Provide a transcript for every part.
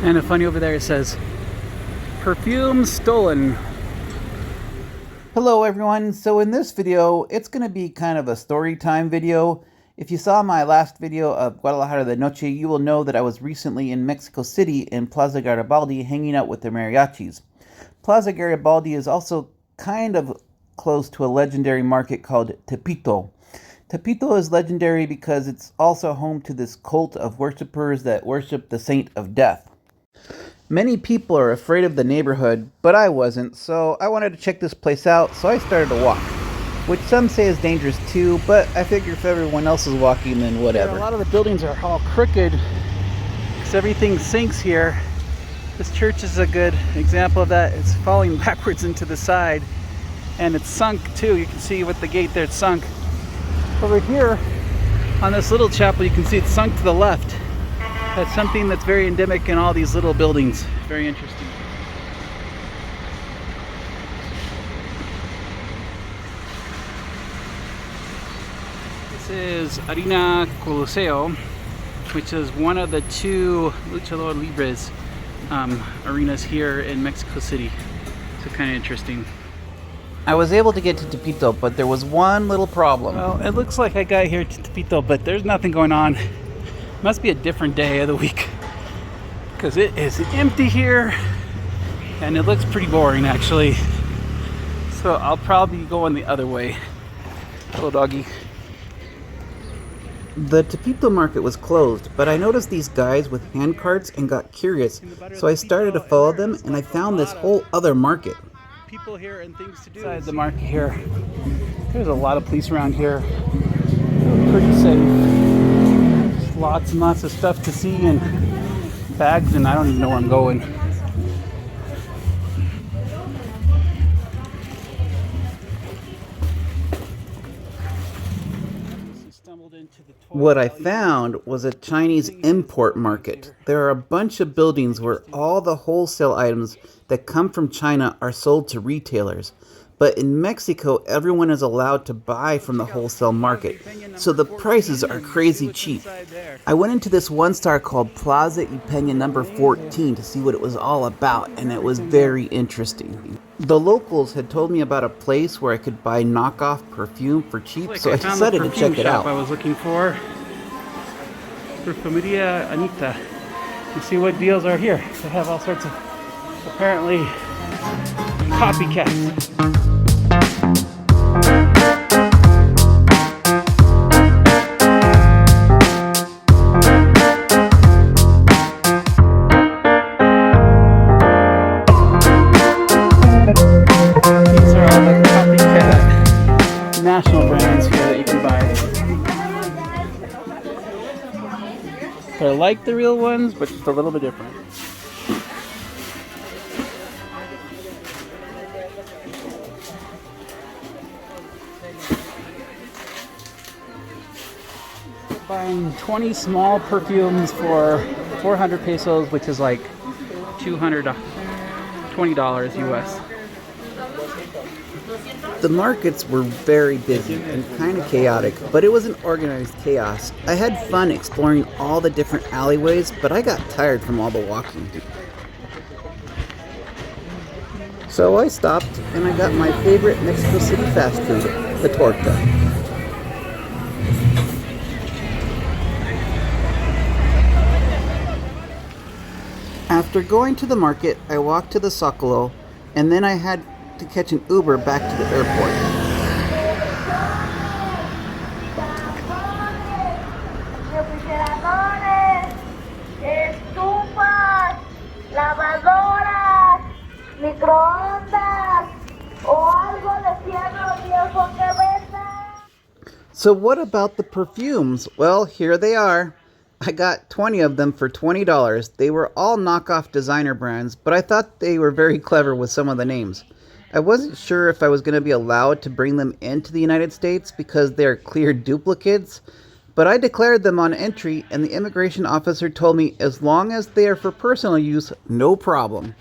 And a funny over there, it says, perfume stolen. Hello everyone, so in this video, it's going to be kind of a story time video. If you saw my last video of Guadalajara de Noche, you will know that I was recently in Mexico City in Plaza Garibaldi hanging out with the mariachis. Plaza Garibaldi is also kind of close to a legendary market called Tepito. Tepito is legendary because it's also home to this cult of worshippers that worship the Saint of Death. Many people are afraid of the neighborhood, but I wasn't, so I wanted to check this place out, so I started to walk. Which some say is dangerous too, but I figure if everyone else is walking, then whatever. Yeah, a lot of the buildings are all crooked, because everything sinks here. This church is a good example of that. It's falling backwards into the side, and it's sunk too. You can see with the gate there, it's sunk. Over here, on this little chapel, you can see it's sunk to the left. That's something that's very endemic in all these little buildings. Very interesting. This is Arena Coliseo, which is one of the two Luchador Libres arenas here in Mexico City. So kind of interesting. I was able to get to Tepito, but there was one little problem. Well, it looks like I got here to Tepito, but there's nothing going on. Must be a different day of the week, because it is empty here and it looks pretty boring actually. So I'll probably be going the other way. Hello doggy. The Tepito market was closed, but I noticed these guys with hand carts and got curious, so I started to follow them and I found this whole other market. People here and things to do inside the market here. There's a lot of police around here. Pretty safe. Lots and lots of stuff to see and bags, and I don't even know where I'm going. What I found was a Chinese import market. There are a bunch of buildings where all the wholesale items that come from China are sold to retailers. But in Mexico, everyone is allowed to buy from the wholesale market, so the prices are crazy cheap. I went into this one store called Plaza y Peña number 14 to see what it was all about, and it was very interesting. The locals had told me about a place where I could buy knockoff perfume for cheap, so I decided to check it out. I was looking for Perfumeria Anita to see what deals are here. They have all sorts of, apparently, copycats. These are all the copycat national brands here that you can buy. They're like the real ones, but just a little bit different. Buying 20 small perfumes for 400 pesos, which is like $20 US. The markets were very busy and kind of chaotic, but it was an organized chaos. I had fun exploring all the different alleyways, but I got tired from all the walking. So I stopped and I got my favorite Mexico City fast food, the torta. After going to the market, I walked to the Zocalo, and then I had to catch an Uber back to the airport. So what about the perfumes? Well, here they are. I got 20 of them for $20. They were all knockoff designer brands, but I thought they were very clever with some of the names. I wasn't sure if I was going to be allowed to bring them into the United States because they're clear duplicates, but I declared them on entry and the immigration officer told me as long as they are for personal use, no problem.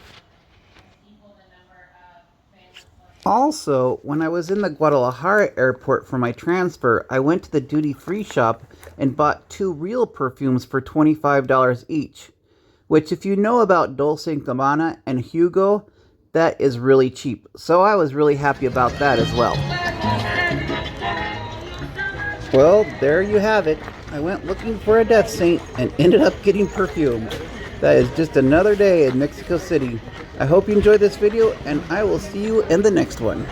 Also, when I was in the Guadalajara airport for my transfer, I went to the duty-free shop and bought 2 real perfumes for $25 each. which if you know about Dolce & Gabbana and Hugo, that is really cheap. So I was really happy about that as well. Well, there you have it. I went looking for a death saint and ended up getting perfume. That is just another day in Mexico City. I hope you enjoyed this video, and I will see you in the next one.